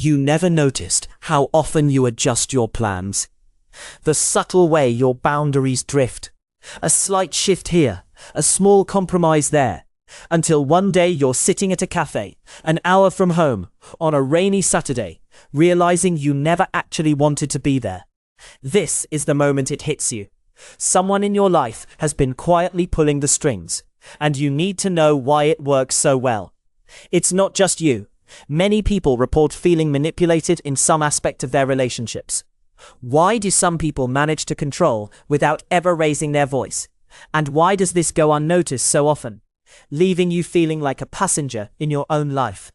You never noticed how often you adjust your plans. The subtle way your boundaries drift. A slight shift here, a small compromise there, until one day you're sitting at a cafe, an hour from home, on a rainy Saturday, realizing you never actually wanted to be there. This is the moment it hits you. Someone in your life has been quietly pulling the strings, and you need to know why it works so well. It's not just you. Many people report feeling manipulated in some aspect of their relationships. Why do some people manage to control without ever raising their voice? And why does this go unnoticed so often, leaving you feeling like a passenger in your own life?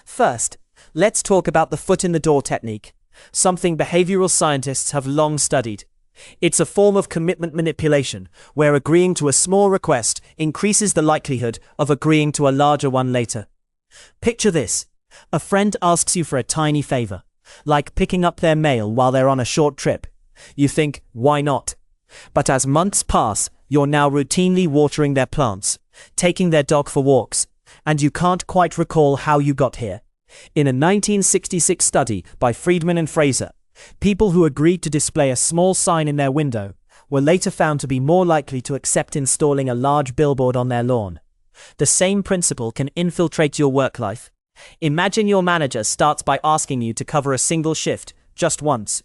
First, let's talk about the foot in the door technique, something behavioral scientists have long studied. It's a form of commitment manipulation, where agreeing to a small request increases the likelihood of agreeing to a larger one later. Picture this. A friend asks you for a tiny favor, like picking up their mail while they're on a short trip. You think, why not? But as months pass, you're now routinely watering their plants, taking their dog for walks, and you can't quite recall how you got here. In a 1966 study by Friedman and Fraser, people who agreed to display a small sign in their window were later found to be more likely to accept installing a large billboard on their lawn. The same principle can infiltrate your work life. Imagine your manager starts by asking you to cover a single shift, just once.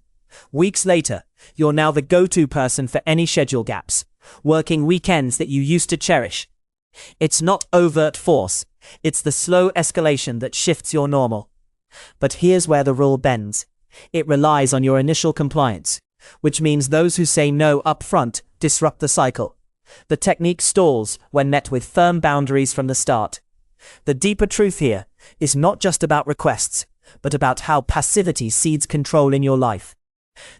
Weeks later, you're now the go-to person for any schedule gaps, working weekends that you used to cherish. It's not overt force, it's the slow escalation that shifts your normal. But here's where the rule bends. It relies on your initial compliance, which means those who say no up front disrupt the cycle. The technique stalls when met with firm boundaries from the start. The deeper truth here is not just about requests, but about how passivity seeds control in your life.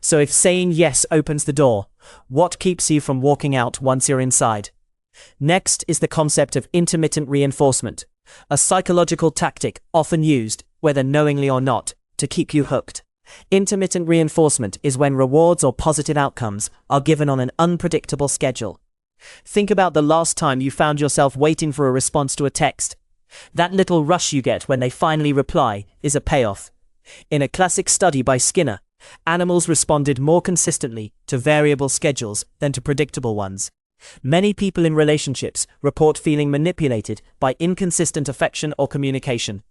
So if saying yes opens the door, what keeps you from walking out once you're inside? Next is the concept of intermittent reinforcement, a psychological tactic often used, whether knowingly or not, to keep you hooked. Intermittent reinforcement is when rewards or positive outcomes are given on an unpredictable schedule. Think about the last time you found yourself waiting for a response to a text. That little rush you get when they finally reply is a payoff. In a classic study by Skinner, animals responded more consistently to variable schedules than to predictable ones. Many people in relationships report feeling manipulated by inconsistent affection or communication.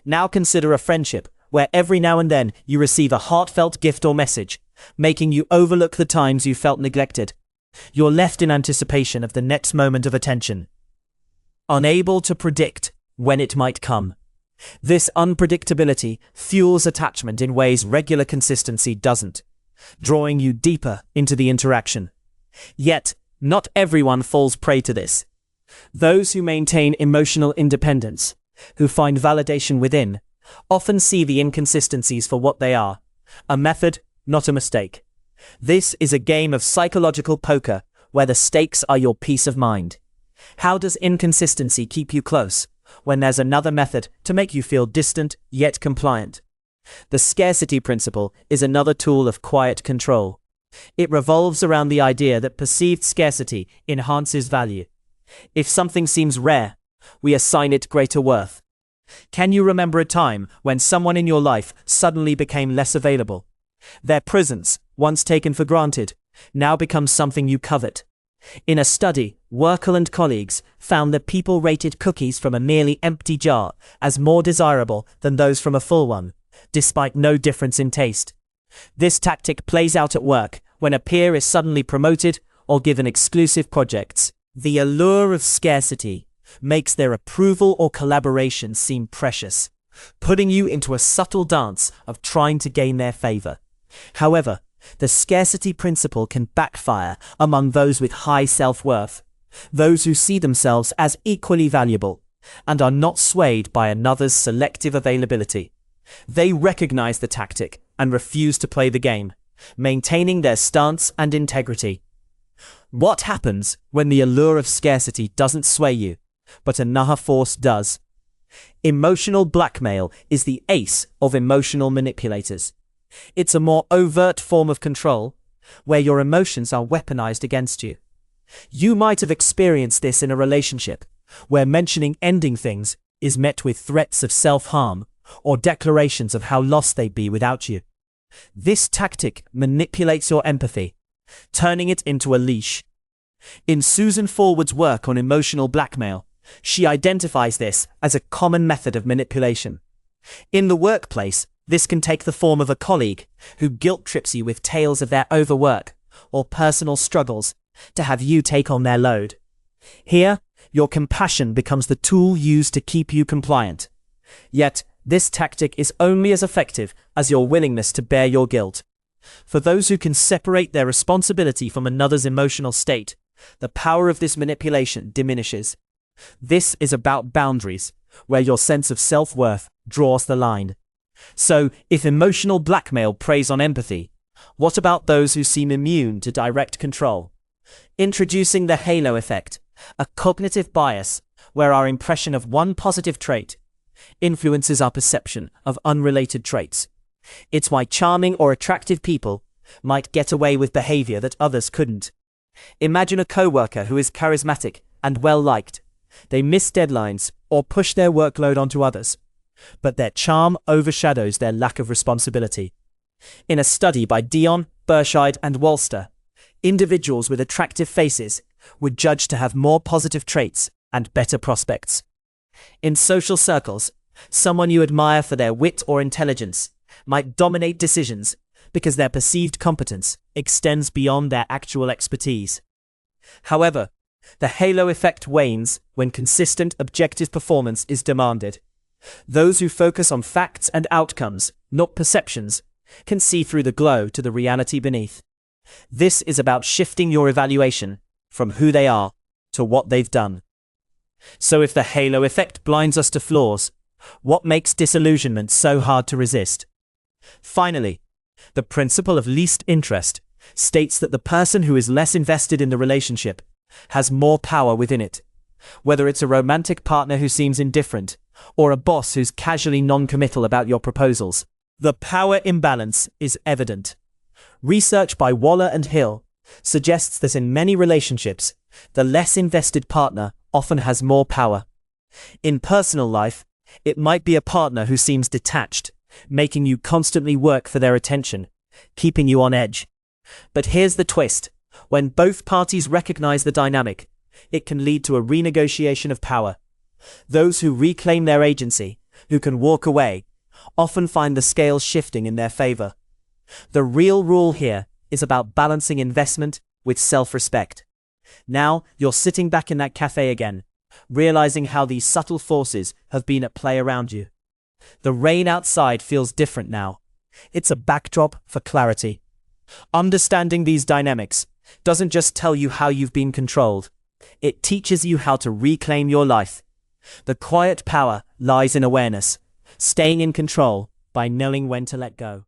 Now consider a friendship where every now and then you receive a heartfelt gift or message, making you overlook the times you felt neglected. You're left in anticipation of the next moment of attention, unable to predict when it might come. This unpredictability fuels attachment in ways regular consistency doesn't, drawing you deeper into the interaction. Yet, not everyone falls prey to this. Those who maintain emotional independence, who find validation within, often see the inconsistencies for what they are, a method, not a mistake. This is a game of psychological poker where the stakes are your peace of mind. How does inconsistency keep you close when there's another method to make you feel distant yet compliant? The scarcity principle is another tool of quiet control. It revolves around the idea that perceived scarcity enhances value. If something seems rare, we assign it greater worth. Can you remember a time when someone in your life suddenly became less available? Their presence, once taken for granted, now becomes something you covet. In a study, Werkel and colleagues found that people rated cookies from a nearly empty jar as more desirable than those from a full one, despite no difference in taste. This tactic plays out at work when a peer is suddenly promoted or given exclusive projects. The allure of scarcity makes their approval or collaboration seem precious, putting you into a subtle dance of trying to gain their favor. However, the scarcity principle can backfire among those with high self-worth, those who see themselves as equally valuable and are not swayed by another's selective availability. They recognize the tactic and refuse to play the game, maintaining their stance and integrity. What happens when the allure of scarcity doesn't sway you, but another force does? Emotional blackmail is the ace of emotional manipulators. It's a more overt form of control, where your emotions are weaponized against you. You might have experienced this in a relationship, where mentioning ending things is met with threats of self-harm or declarations of how lost they'd be without you. This tactic manipulates your empathy, turning it into a leash. In Susan Forward's work on emotional blackmail, she identifies this as a common method of manipulation. In the workplace, this can take the form of a colleague who guilt trips you with tales of their overwork or personal struggles to have you take on their load. Here, your compassion becomes the tool used to keep you compliant. Yet, this tactic is only as effective as your willingness to bear your guilt. For those who can separate their responsibility from another's emotional state, the power of this manipulation diminishes. This is about boundaries, where your sense of self-worth draws the line. So, if emotional blackmail preys on empathy, what about those who seem immune to direct control? Introducing the halo effect, a cognitive bias where our impression of one positive trait influences our perception of unrelated traits. It's why charming or attractive people might get away with behavior that others couldn't. Imagine a coworker who is charismatic and well-liked. They miss deadlines or push their workload onto others, but their charm overshadows their lack of responsibility. In a study by Dion, Burscheid, and Walster, individuals with attractive faces were judged to have more positive traits and better prospects. In social circles, someone you admire for their wit or intelligence might dominate decisions because their perceived competence extends beyond their actual expertise. However, the halo effect wanes when consistent objective performance is demanded. Those who focus on facts and outcomes, not perceptions, can see through the glow to the reality beneath. This is about shifting your evaluation from who they are to what they've done. So if the halo effect blinds us to flaws, what makes disillusionment so hard to resist? Finally, the principle of least interest states that the person who is less invested in the relationship has more power within it. Whether it's a romantic partner who seems indifferent, or a boss who's casually non-committal about your proposals, the power imbalance is evident. Research by Waller and Hill suggests that in many relationships, the less invested partner often has more power. In personal life, it might be a partner who seems detached, making you constantly work for their attention, keeping you on edge. But here's the twist. When both parties recognize the dynamic, it can lead to a renegotiation of power. Those who reclaim their agency, who can walk away, often find the scales shifting in their favor. The real rule here is about balancing investment with self-respect. Now you're sitting back in that cafe again, realizing how these subtle forces have been at play around you. The rain outside feels different now. It's a backdrop for clarity. Understanding these dynamics doesn't just tell you how you've been controlled. It teaches you how to reclaim your life. The quiet power lies in awareness, staying in control by knowing when to let go.